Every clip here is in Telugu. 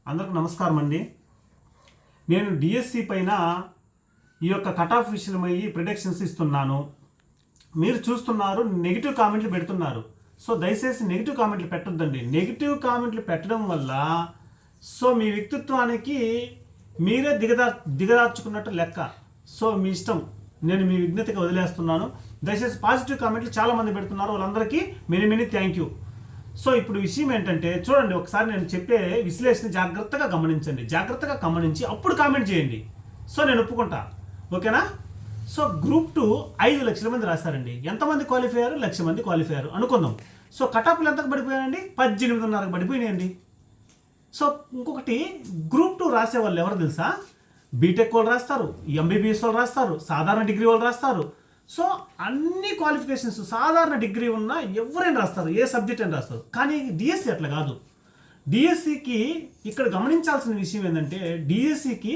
అందరికి నమస్కారం అండి. నేను డిఎస్సి పైన ఈ యొక్క కట్ ఆఫ్ విషయమయ్యి ప్రిడిక్షన్స్ ఇస్తున్నాను. మీరు చూస్తున్నారు, నెగిటివ్ కామెంట్లు పెడుతున్నారు. సో దయచేసి నెగిటివ్ కామెంట్లు పెట్టొద్దండి. నెగిటివ్ కామెంట్లు పెట్టడం వల్ల మీ వ్యక్తిత్వానికి మీరే దిగదార్చుకున్నట్టు లెక్క. సో మీ ఇష్టం, నేను మీ విజ్ఞతగా వదిలేస్తున్నాను. దయచేసి పాజిటివ్ కామెంట్లు చాలామంది పెడుతున్నారు, వాళ్ళందరికీ మెనీ థ్యాంక్ యూ. సో ఇప్పుడు విషయం ఏంటంటే, చూడండి, ఒకసారి నేను చెప్పే విశ్లేషణ జాగ్రత్తగా గమనించి అప్పుడు కామెంట్ చేయండి. సో నేను ఒప్పుకుంటా, ఓకేనా? సో గ్రూప్ 2 5 లక్షల మంది రాశారండి. ఎంతమంది క్వాలిఫై అయ్యారు? 1 లక్ష మంది క్వాలిఫై అయ్యారు అనుకుందాం. సో కటాపులు ఎంతకు పడిపోయాయండి? 18.5కు పడిపోయినాయండి. సో ఇంకొకటి, గ్రూప్ 2 రాసే వాళ్ళు ఎవరు తెలుసా? బీటెక్ వాళ్ళు రాస్తారు, ఎంబీబీఎస్ వాళ్ళు రాస్తారు, సాధారణ డిగ్రీ వాళ్ళు రాస్తారు. సో అన్ని క్వాలిఫికేషన్స్ సాధారణ డిగ్రీ ఉన్న ఎవరైనా రాస్తారు, ఏ సబ్జెక్ట్ అయినా రాస్తారు. కానీ డిఎస్సి అట్లా కాదు. డిఎస్సికి ఇక్కడ గమనించాల్సిన విషయం ఏంటంటే, డిఎస్సికి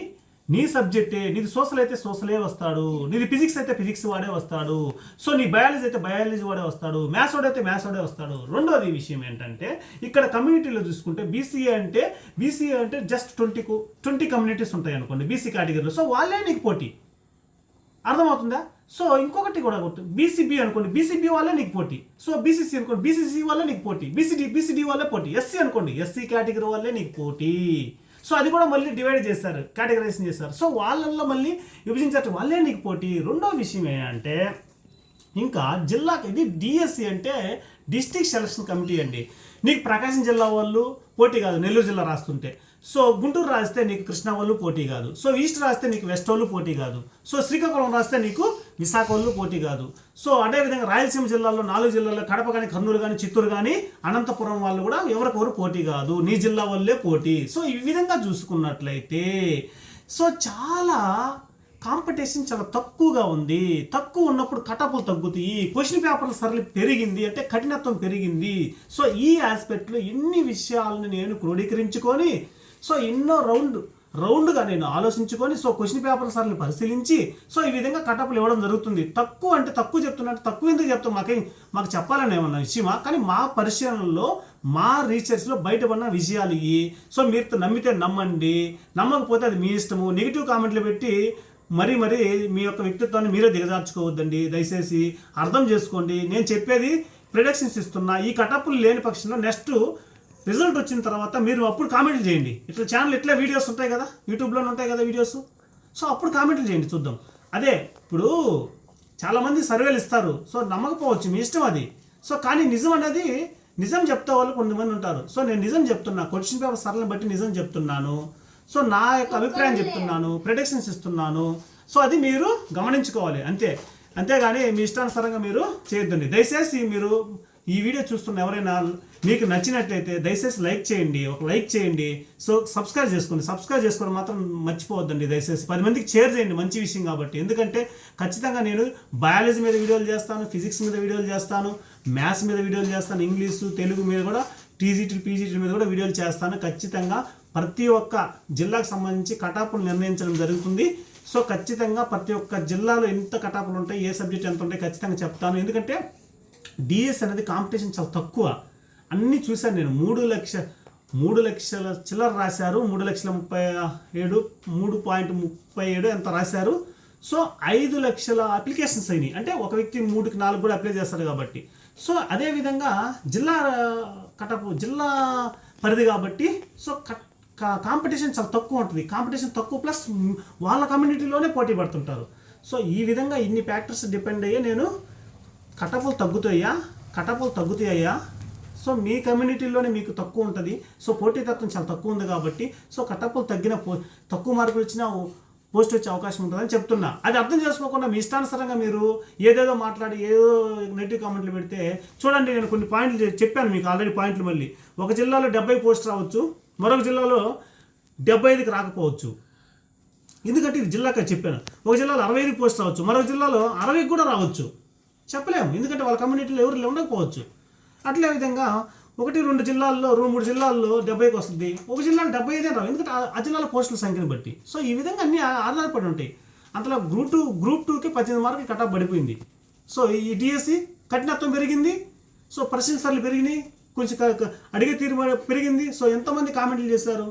నీ సబ్జెక్టే, నీది సోషల్ అయితే సోషలే వస్తాడు, నీది ఫిజిక్స్ అయితే ఫిజిక్స్ వాడే వస్తాడు, సో నీ బయాలజీ అయితే బయాలజీ వాడే వస్తాడు, మ్యాథ్స్ వాడైతే మ్యాథ్స్ వాడే వస్తాడు. రెండోది విషయం ఏంటంటే, ఇక్కడ కమ్యూనిటీలో చూసుకుంటే బీసీఏ అంటే జస్ట్ 20 కమ్యూనిటీస్ ఉంటాయి అనుకోండి బీసీ కేటగిరీలో. సో వాళ్ళే నీకు పోటీ, అర్థమవుతుందా? సో ఇంకొకటి కూడా బీసీబీ అనుకోండి, బీసీబీ వాళ్ళే నీకు పోటీ. సో బీసీసీ అనుకోండి, బీసీసీ వాళ్ళే నీకు పోటీ. బీసీడీ వాళ్ళే పోటీ. ఎస్సీ అనుకోండి, ఎస్సీ కేటగిరీ వాళ్ళే నీకు పోటీ. సో అది కూడా మళ్ళీ డివైడ్ చేశారు, కేటగరైజేషన్ చేశారు. సో వాళ్ళల్లో మళ్ళీ విభజించారు, వాళ్ళే నీకు పోటీ. రెండో విషయం ఏంటంటే, ఇంకా జిల్లాకి, ఇది డిఎస్సి అంటే డిస్ట్రిక్ట్ సెలక్షన్ కమిటీ అండి. నీకు ప్రకాశం జిల్లా వాళ్ళు పోటీ కాదు, నెల్లూరు జిల్లా రాస్తుంటే. సో గుంటూరు రాస్తే నీకు కృష్ణా వాళ్ళు పోటీ కాదు. సో ఈస్ట్ రాస్తే నీకు వెస్ట్ వాళ్ళు పోటీ కాదు. సో శ్రీకాకుళం రాస్తే నీకు విశాఖ వాళ్ళు పోటీ కాదు. సో అదేవిధంగా రాయలసీమ జిల్లాలో 4 జిల్లాల్లో కడప కానీ, కర్నూలు కానీ, చిత్తూరు కానీ, అనంతపురం వాళ్ళు కూడా ఎవరికొవరు పోటీ కాదు, నీ జిల్లా వాళ్ళే పోటీ. సో ఈ విధంగా చూసుకున్నట్లయితే సో చాలా కాంపిటీషన్ చాలా తక్కువగా ఉంది. తక్కువ ఉన్నప్పుడు కటాపులు తగ్గుతాయి, క్వశ్చన్ పేపర్ల సరళి పెరిగింది, అంటే కఠినత్వం పెరిగింది. సో ఈ ఆస్పెక్ట్లో ఎన్ని విషయాలను నేను క్రోడీకరించుకొని, సో ఎన్నో రౌండ్గా నేను ఆలోచించుకొని, సో క్వశ్చన్ పేపర్ సార్లు పరిశీలించి, సో ఈ విధంగా కటప్లు ఇవ్వడం జరుగుతుంది. తక్కువ అంటే తక్కువ చెప్తున్నట్టు, తక్కువ ఎందుకు చెప్తాం, మాకు చెప్పాలని ఏమన్నా విషయమా? కానీ మా పరిశీలనలో, మా రీసెర్చ్లో బయటపడిన విషయాలు ఇవి. సో మీరు నమ్మితే నమ్మండి, నమ్మకపోతే అది మీ ఇష్టము. నెగిటివ్ కామెంట్లు పెట్టి మరీ మీ యొక్క వ్యక్తిత్వాన్ని మీరే దిగజార్చుకోవద్దండి. దయచేసి అర్థం చేసుకోండి. నేను చెప్పేది ప్రిడిక్షన్స్ ఇస్తున్నా. ఈ కటప్లు లేని పక్షంలో నెక్స్ట్ రిజల్ట్ వచ్చిన తర్వాత మీరు అప్పుడు కామెంట్లు చేయండి. ఇట్లా ఛానల్ ఇట్లా వీడియోస్ ఉంటాయి కదా, యూట్యూబ్లోనే ఉంటాయి కదా వీడియోస్. సో అప్పుడు కామెంట్లు చేయండి, చూద్దాం. అదే ఇప్పుడు చాలామంది సర్వేలు ఇస్తారు, సో నమ్మకపోవచ్చు, మీ ఇష్టం అది. సో కానీ నిజం అనేది, నిజం చెప్తే వాళ్ళు కొంతమంది ఉంటారు. సో నేను నిజం చెప్తున్నా, క్వశ్చన్ పేపర్ సరళని బట్టి నిజం చెప్తున్నాను. సో నా యొక్క అభిప్రాయం చెప్తున్నాను, ప్రిడిక్షన్స్ ఇస్తున్నాను. సో అది మీరు గమనించుకోవాలి, అంతేగాని మీ ఇష్టానుసారంగా మీరు చేయొద్దండి. దయచేసి మీరు ఈ వీడియో చూస్తున్న ఎవరైనా మీకు నచ్చినట్లయితే దయచేసి లైక్ చేయండి. సో సబ్స్క్రైబ్ చేసుకోండి మాత్రం మర్చిపోవద్దండి. దయచేసి 10 మందికి షేర్ చేయండి, మంచి విషయం కాబట్టి. ఎందుకంటే ఖచ్చితంగా నేను బయాలజీ మీద వీడియోలు చేస్తాను, ఫిజిక్స్ మీద వీడియోలు చేస్తాను, మ్యాథ్స్ మీద వీడియోలు చేస్తాను, ఇంగ్లీషు, తెలుగు మీద కూడా, టీజీటీ పీజీటీ మీద కూడా వీడియోలు చేస్తాను. ఖచ్చితంగా ప్రతి ఒక్క జిల్లాకు సంబంధించి కటాపులు నిర్ణయించడం జరుగుతుంది. సో ఖచ్చితంగా ప్రతి ఒక్క జిల్లాలో ఎంత కటాపులు ఉంటాయి, ఏ సబ్జెక్ట్ ఎంత ఉంటాయి ఖచ్చితంగా చెప్తాను. ఎందుకంటే డిఎస్ అనేది కాంపిటీషన్ చాలా తక్కువ. అన్నీ చూశాను నేను. 3 లక్షల చిల్లర రాశారు, 3,37,3.37 ఎంత రాశారు. సో 5 లక్షల అప్లికేషన్స్ అయినాయి. అంటే ఒక వ్యక్తి 3కి 4 కూడా అప్లై చేస్తారు కాబట్టి. సో అదేవిధంగా జిల్లా జిల్లా పరిధి కాబట్టి సో కాంపిటీషన్ చాలా తక్కువ ఉంటుంది. కాంపిటీషన్ తక్కువ ప్లస్ వాళ్ళ కమ్యూనిటీలోనే పోటీ పడుతుంటారు. సో ఈ విధంగా ఇన్ని ఫ్యాక్టర్స్ డిపెండ్ అయ్యే నేను కటపులు తగ్గుతాయ్యా. సో మీ కమ్యూనిటీలోనే మీకు తక్కువ ఉంటుంది. సో పోటీతత్వం చాలా తక్కువ ఉంది కాబట్టి సో కటపులు తక్కువ మార్కులు వచ్చినా పోస్ట్ వచ్చే అవకాశం ఉంటుందని చెప్తున్నా. అది అర్థం చేసుకోకుండా మీ ఇష్టానుసారంగా మీరు ఏదేదో మాట్లాడి ఏదో నెగిటివ్ కామెంట్లు పెడితే, చూడండి, నేను కొన్ని పాయింట్లు చెప్పాను మీకు ఆల్రెడీ. పాయింట్లు మళ్ళీ ఒక జిల్లాలో 70 పోస్ట్ రావచ్చు, మరొక జిల్లాలో 75కి రాకపోవచ్చు. ఎందుకంటే ఇది జిల్లాకి చెప్పాను. ఒక జిల్లాలో 65 పోస్ట్ రావచ్చు, మరొక జిల్లాలో 60కి కూడా రావచ్చు. చెప్పలేము, ఎందుకంటే వాళ్ళ కమ్యూనిటీలో ఎవరు ఉండకపోవచ్చు. అట్లే విధంగా 1-2 జిల్లాల్లో, 3 జిల్లాల్లో 70కి వస్తుంది, ఒక జిల్లాలో 75 రావు, ఎందుకంటే ఆ జిల్లాల పోస్టుల సంఖ్యను బట్టి. సో ఈ విధంగా అన్ని ఆధారపడి ఉంటాయి. అంతలో గ్రూప్ 2కి 18 మార్కులు కటాఫ్ పడిపోయింది. సో ఈ డిఎస్సి కఠినత్వం పెరిగింది. సో ప్రశ్న సార్లు పెరిగినాయి, కొంచెం అడిగే తీరు పెరిగింది. సో ఎంతమంది కామెంట్లు చేశారు,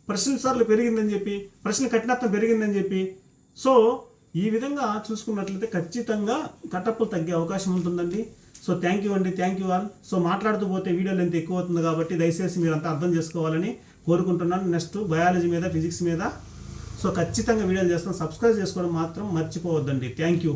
ప్రశ్నల సార్లు పెరిగిందని చెప్పి, ప్రశ్న కఠినత్వం పెరిగిందని చెప్పి. సో ఈ విధంగా చూసుకున్నట్లయితే ఖచ్చితంగా కటప్పులు తగ్గే అవకాశం ఉంటుందండి. సో థ్యాంక్ యూ అండి, థ్యాంక్ యూ ఆల్. సో మాట్లాడుతూ పోతే వీడియో లెంత్ ఎక్కువ అవుతుంది కాబట్టి దయచేసి మీరు అంతా అర్థం చేసుకోవాలని కోరుకుంటున్నాను. నెక్స్ట్ బయాలజీ మీద, ఫిజిక్స్ మీద సో ఖచ్చితంగా వీడియోలు చేస్తాను. సబ్స్క్రైబ్ చేసుకోవడం మాత్రం మర్చిపోవద్దండి. Thank you.